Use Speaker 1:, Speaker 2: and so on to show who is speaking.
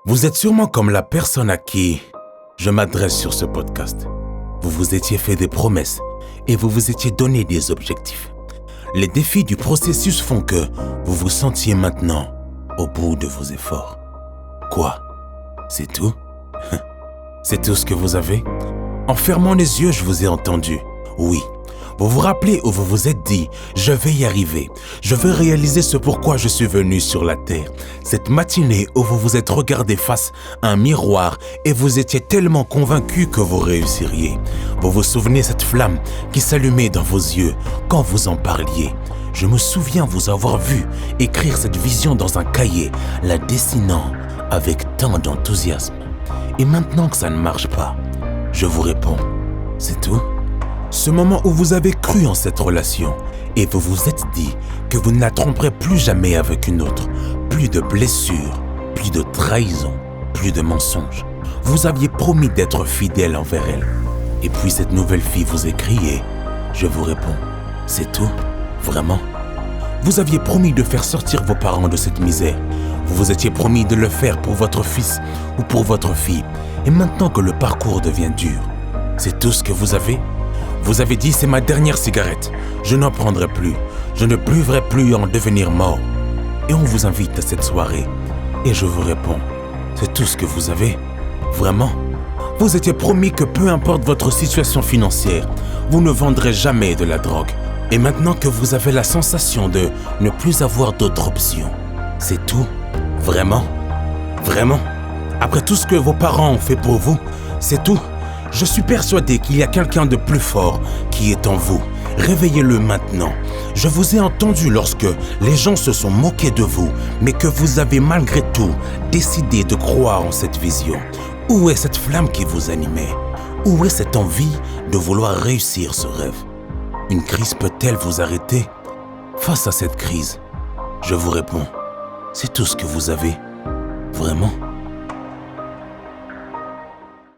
Speaker 1: Vous êtes sûrement comme la personne à qui je m'adresse sur ce podcast. Vous vous étiez fait des promesses et vous vous étiez donné des objectifs. Les défis du processus font que vous vous sentiez maintenant au bout de vos efforts. Quoi? C'est tout? C'est tout ce que vous avez? En fermant les yeux, je vous ai entendu. Oui. Vous vous rappelez où vous vous êtes dit « Je vais y arriver. Je vais réaliser ce pourquoi je suis venu sur la terre. » Cette matinée où vous vous êtes regardé face à un miroir et vous étiez tellement convaincu que vous réussiriez. Vous vous souvenez cette flamme qui s'allumait dans vos yeux quand vous en parliez. Je me souviens vous avoir vu écrire cette vision dans un cahier, la dessinant avec tant d'enthousiasme. Et maintenant que ça ne marche pas, je vous réponds « C'est tout ?» Ce moment où vous avez cru en cette relation et vous vous êtes dit que vous ne la tromperez plus jamais avec une autre, plus de blessures, plus de trahison, plus de mensonges. Vous aviez promis d'être fidèle envers elle. Et puis cette nouvelle fille vous écrit et je vous réponds, c'est tout? Vraiment? Vous aviez promis de faire sortir vos parents de cette misère. Vous vous étiez promis de le faire pour votre fils ou pour votre fille. Et maintenant que le parcours devient dur, c'est tout ce que vous avez? Vous avez dit, c'est ma dernière cigarette. Je n'en prendrai plus. Je ne buvrai plus en devenir mort. Et on vous invite à cette soirée. Et je vous réponds, c'est tout ce que vous avez? Vraiment? Vous étiez promis que peu importe votre situation financière, vous ne vendrez jamais de la drogue. Et maintenant que vous avez la sensation de ne plus avoir d'autre option, c'est tout? Vraiment? Vraiment? Après tout ce que vos parents ont fait pour vous, c'est tout? Je suis persuadé qu'il y a quelqu'un de plus fort qui est en vous. Réveillez-le maintenant. Je vous ai entendu lorsque les gens se sont moqués de vous, mais que vous avez malgré tout décidé de croire en cette vision. Où est cette flamme qui vous animait? Où est cette envie de vouloir réussir ce rêve? Une crise peut-elle vous arrêter? Face à cette crise, je vous réponds, c'est tout ce que vous avez. Vraiment?